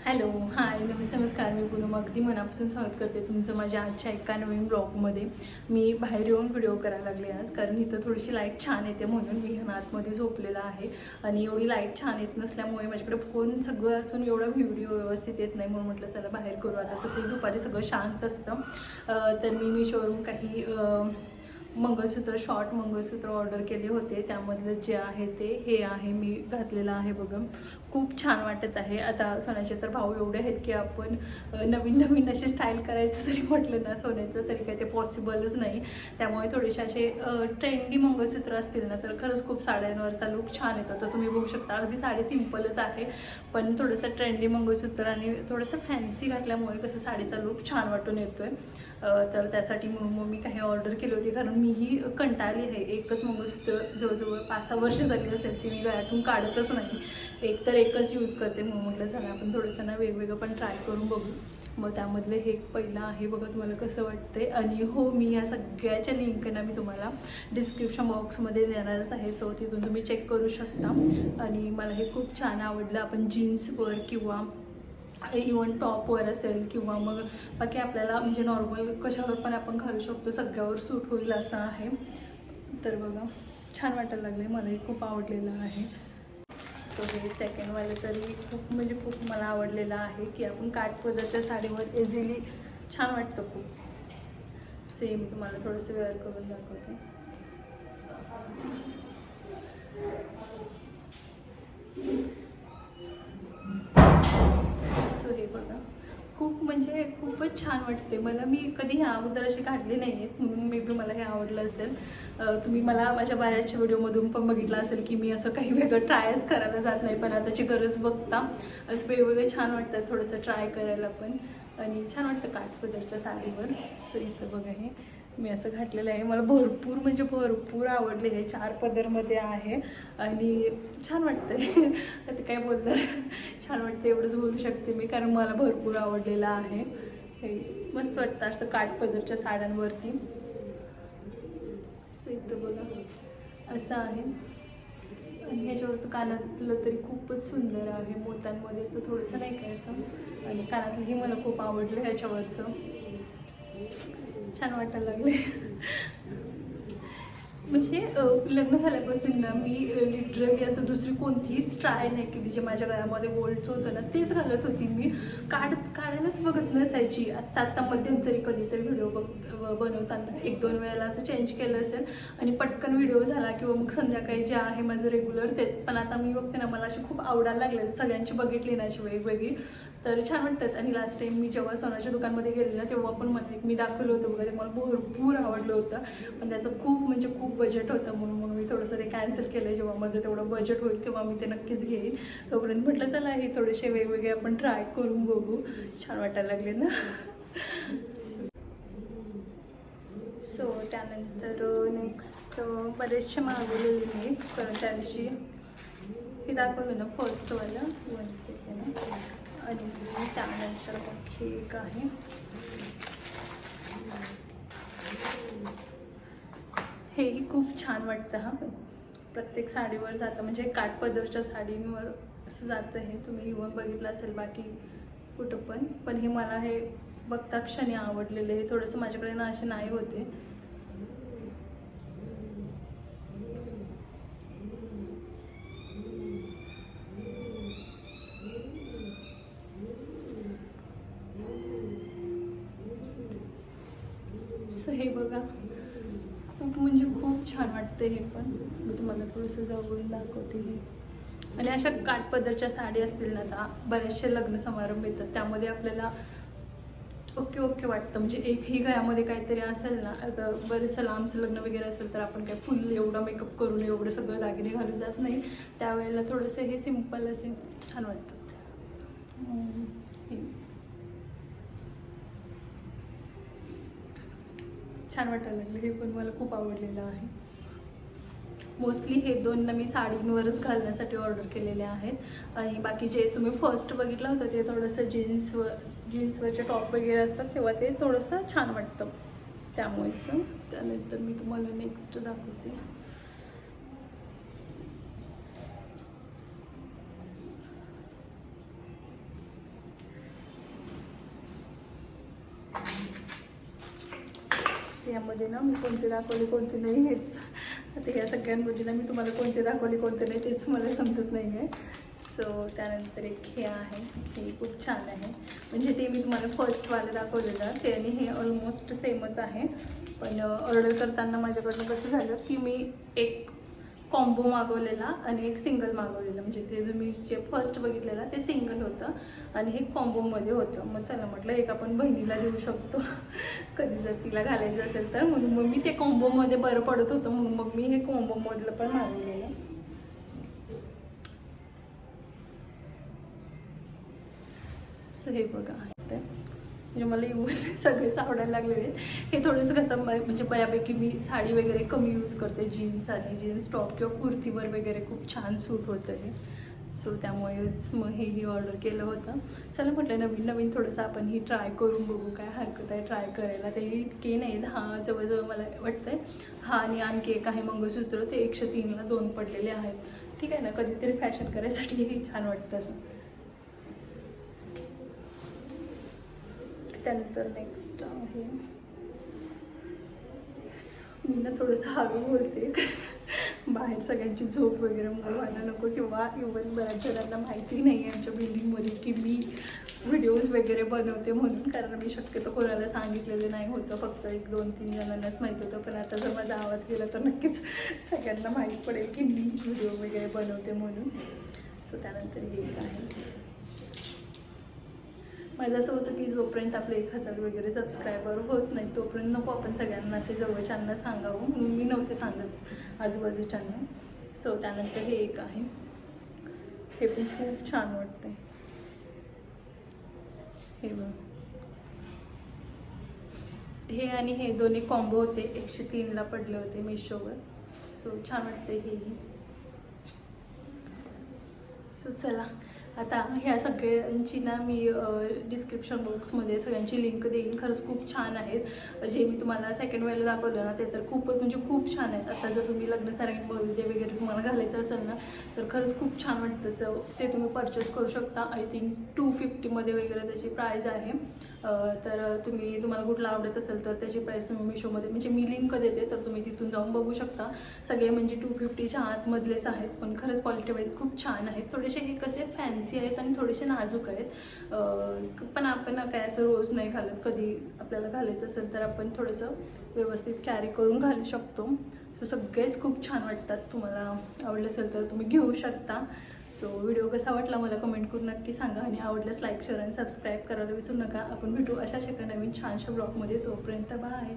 Hello, हाय, नमस्ते, नमस्कार. मी पूनम अगदी मनापासून स्वागत करते तुमचं माझ्या आजच्या एका नवीन ब्लॉगमध्ये. मी बाहेर येऊन व्हिडिओ करायला लागले आज, कारण इथं थोडीशी लाईट छान येते म्हणून मी आतमध्ये झोपलेला आहे. आणि एवढी लाईट छान येत नसल्यामुळे माझ्याकडे फोन सगळं असून एवढा व्हिडिओ व्यवस्थित येत नाही, म्हणून म्हटलं चला बाहेर करू. आता तसंही दुपारी सगळं शांत असतं. तर मी मीशोवरून काही मंगळसूत्र, शॉर्ट मंगळसूत्र ऑर्डर केले होते. त्यामधलं जे आहे ते हे आहे, मी घातलेलं आहे बघा. खूप छान वाटत आहे. आता सोन्याचे तर भाव एवढे आहेत की आपण नवीन नवीन अशी स्टाईल करायचं जरी म्हटलं ना सोन्याचं, तरी काही ते पॉसिबलच नाही. त्यामुळे थोडेसे असे ट्रेंडी मंगळसूत्र असतील ना तर खरंच खूप साड्यांवरचा लुक छान येतो. तर तुम्ही बघू शकता, अगदी साडी सिंपलच आहे, पण थोडंसं ट्रेंडी मंगळसूत्र आणि थोडंसं फॅन्सी घातल्यामुळे कसं साडीचा लुक छान वाटून येतोय. तर त्यासाठी म्हणून मी काही ऑर्डर केले होते, कारण मीही कंटाळली आहे. एकच मंगळसूत्र जवळजवळ 5-6 वर्ष झाली असेल ती मी गळ्यातून काढतच नाही. एकच यूज करते. म्हणून म्हटलं चला आपण थोडंसं ना वेगवेगळं पण ट्राय करून बघू. मग त्यामधलं हे पहिलं आहे बघा, तुम्हाला कसं वाटतंय. आणि हो, मी या सगळ्याच्या लिंक ना मी तुम्हाला डिस्क्रिप्शन बॉक्समध्ये देणारच आहे, सो तिथून तुम्ही चेक करू शकता. आणि मला हे खूप छान आवडलं. आपण जीन्सवर किंवा इवन टॉपवर असेल किंवा मग बाकी आपल्याला म्हणजे नॉर्मल कशावर पण आपण घालू शकतो, सगळ्यावर सूट होईल असं आहे. तर बघा, छान वाटायला लागले, मलाही खूप आवडलेलं आहे. सो हे सेकंडवाले तरी खूप म्हणजे खूप मला आवडलेलं आहे की आपण काठपदराच्या साडीवर इझिली छान वाटतं खूप. सेम तुम्हाला थोडंसं वेअर करून दाखवते. सो हे बघा, खूप म्हणजे खूपच छान वाटते मला. मी कधी ह्या अगोदर असे काढले नाही आहेत, म्हणून मे बी मला हे आवडलं असेल. तुम्ही मला माझ्या बाहेरच्या व्हिडिओमधून पण बघितलं असेल की मी असं काही वेगळं ट्रायच करायला जात नाही, पण आताची गरज बघता असं वेगवेगळे छान वाटतं थोडंसं ट्राय करायला पण. आणि छान वाटतं काठपदरच्या साडीवर. सो इथं बघा, हे मी असं घातलेलं आहे. मला भरपूर म्हणजे भरपूर आवडले. हे 4 पदरमध्ये आहे आणि छान वाटतं. आता काय बोलणार, छान वाटतं एवढंच बोलू शकते मी, कारण मला भरपूर आवडलेलं आहे. हे मस्त वाटतं असं काठपदरच्या साड्यांवरती. इथं बघा असं आहे. आणि ह्याच्यावरचं कानातलं तरी खूपच सुंदर आहे, मोत्यांमध्ये असं थोडंसं नाही काय असं. आणि कानातलंही मला खूप आवडलं ह्याच्यावरचं, छान वाटायला लागले. म्हणजे लग्न झाल्यापासून ना मी लिटरली असं दुसरी कोणतीच ट्राय नाही केली. जे माझ्या गळ्यामध्ये गोल्डचं होतं ना तेच घालत होती मी. काढायलाच बघत नसायची. आत्ता मध्यंतरी कधीतरी व्हिडिओ बनवताना 1-2 वेळेला असं चेंज केलं असेल आणि पटकन व्हिडिओ झाला, किंवा मग संध्याकाळी जे आहे माझं रेग्युलर तेच. पण आता मी बघते ना, मला अशी खूप आवडायला लागले. सगळ्यांची बघितली ना अशी वेगवेगळी, तर छान वाटतात. आणि लास्ट टाईम मी जेव्हा सोनाच्या दुकानमध्ये गेले ना तेव्हा पण मला मी दाखवलं होतं बघा, ते मला भरपूर आवडलं होतं. पण त्याचं खूप म्हणजे खूप बजेट होतं, म्हणून मी थोडंसं ते कॅन्सल केलं. जेव्हा माझं तेवढं बजेट होईल तेव्हा मी ते नक्कीच घेईन. तोपर्यंत म्हटलं चला हे थोडेसे वेगवेगळे आपण ट्राय करून बघू. छान वाटायला लागले ना. सो त्यानंतर नेक्स्ट बरेचसे मागवलेले मी, कारण त्या दिवशी हे दाखवलं ना फर्स्टवालं. 1 सेकंड. आणि त्यानंतर बाकी एक आहे, हेही खूप छान वाटतं. हा प्रत्येक साडीवर जातं, म्हणजे काठपदरच्या साडींवर असं जातं हे. तुम्ही इव्हन बघितलं असेल बाकी कुठं पण हे मला हे बघता क्षणी आवडलेलं. हे थोडंसं माझ्याकडे ना असे नाही होते. सो हे बघा, खूप म्हणजे खूप छान वाटतं हे पण. मी तुम्हाला थोडंसं जवळून दाखवते हे. आणि अशा काठपदरच्या साडी असतील ना, आता बरेचसे लग्न समारंभ येतात, त्यामध्ये आपल्याला ओके वाटतं. म्हणजे एकही घरामध्ये काहीतरी असेल ना, आता बरेचसं लांबचं लग्न वगैरे असेल तर आपण काय फुल एवढा मेकअप करून एवढं सगळं दागिने घालून जात नाही. त्यावेळेला थोडंसं हे सिम्पल असे छान वाटतात. छान वाटायला लागलं. हे पण मला खूप आवडलेलं आहे. मोस्टली हे 2 ना मी साडींवरच घालण्यासाठी ऑर्डर केलेले आहेत. आणि बाकी जे तुम्ही फर्स्ट बघितलं होतं ते थोडंसं जीन्सवरचे टॉप वगैरे असतात तेव्हा ते थोडंसं छान वाटतं, त्यामुळेच. त्यानंतर मी तुम्हाला नेक्स्ट दाखवते. यामध्ये ना मी कोणते दाखवले कोणते नाही हेच, आता या सगळ्यांमध्ये ना मी तुम्हाला कोणते दाखवले कोणते नाही तेच मला समजत नाही आहे. सो त्यानंतर एक हे आहे, हे खूप छान आहे. म्हणजे ते मी तुम्हाला फर्स्टवाले दाखवलेलं ते आणि हे ऑलमोस्ट सेमच आहे. पण ऑर्डर करताना माझ्याकडनं कसं झालं की मी एक कॉम्बो मागवलेला आणि एक सिंगल मागवलेलं. म्हणजे ते तुम्ही जे फर्स्ट बघितलेलं ते सिंगल होतं आणि हे कॉम्बोमध्ये होतं. मग चला म्हटलं एक आपण बहिणीला देऊ शकतो कधी जर तिला घालायचं असेल तर, म्हणून मग मी ते कॉम्बोमध्ये बरं पडत होतं म्हणून मग मी हे कॉम्बोमधलं पण मागवलेलं. सो हे बघा ते म्हणजे मला इव्हन सगळेच आवडायला लागलेले आहेत. हे थोडंसं कसं म्हणजे बऱ्यापैकी मी साडी वगैरे कमी यूज करते, जीन्स आणि जीन्स टॉप किंवा कुर्तीवर वगैरे खूप छान सूट होतं हे. सो त्यामुळेच मग हेही ऑर्डर केलं होतं. चला म्हटलं नवीन नवीन थोडंसं आपण ही ट्राय करून बघू, काय हरकत आहे ट्राय करायला. ते इतके नाहीत, हा जवळजवळ मला वाटतं आहे हा आणि आणखी एक आहे मंगळसूत्र, ते 103ला 2 पडलेले आहेत. ठीक आहे ना, कधीतरी फॅशन करायसाठी हे छान वाटतं असं. त्यानंतर नेक्स्ट आहे, मी ना थोडंसं हळू बोलते बाहेर सगळ्यांची झोप वगैरे व्हायला नको, किंवा इव्हन बऱ्याच जणांना माहिती नाही आहे आमच्या बिल्डिंगमध्ये की मी व्हिडिओज वगैरे बनवते म्हणून. कारण मी शक्यतो कोणाला सांगितलेलं नाही होतं, फक्त 1-2-3 जणांनाच माहीत होतं. पण आता जर माझा आवाज गेला तर नक्कीच सगळ्यांना माहीत पडेल की मी व्हिडिओ वगैरे बनवते म्हणून. सो त्यानंतर हे आहे, माझं असं होतं की जोपर्यंत आपले 1000 वगैरे सबस्क्रायबर होत नाही तोपर्यंत नको आपण सगळ्यांना असे जवळच्यांना सांगावं, म्हणून मी नव्हते सांगत आजूबाजूच्यांना. सो त्यानंतर हे एक आहे, हे पण खूप छान वाटते. हे बघ, हे आणि हे दोन्ही कॉम्बो होते, 103ला पडले होते मिशोवर. सो छान वाटते हेही. सो चला आता ह्या सगळ्यांची ना मी डिस्क्रिप्शन बॉक्समध्ये सगळ्यांची लिंक देईन. खरंच खूप छान आहेत. जे मी तुम्हाला सेकंड वेळेला दाखवलं ना ते तर खूपच म्हणजे खूप छान आहेत. आता जर तुम्ही लग्न सराईमध्ये वगैरे तुम्हाला घालायचं असेल ना तर खरंच खूप छान वाटतं. सो ते तुम्ही परचेस करू शकता. आय थिंक 250मध्ये वगैरे त्याची प्राईज आहे. तर तुम्हाला कुठलं आवडत असेल तर त्याची प्राईस तुम्ही मिशोमध्ये म्हणजे मी लिंक देते तर तुम्ही तिथून जाऊन बघू शकता. सगळे म्हणजे 250च्या आतमधलेच आहेत, पण खरंच क्वालिटी वाईज खूप छान आहेत. थोडेसे हे कसे फॅन्सी आहेत आणि थोडेसे नाजूक आहेत. पण आपण काय असं रोज नाही घालत, कधी आपल्याला घालायचं असेल तर आपण थोडंसं व्यवस्थित कॅरी करून घालू शकतो. सो सगळेच खूप छान वाटतात. तुम्हाला आवडलं असेल तर तुम्ही घेऊ शकता. सो व्हिडिओ कसा वाटला मला कमेंट करून नक्की सांगा आणि आवडल्यास लाईक शेअर आणि सबस्क्राईब करायला विसरू नका. आपण भेटू अशा नवीन छानशा ब्लॉगमध्ये. तोपर्यंत बाय.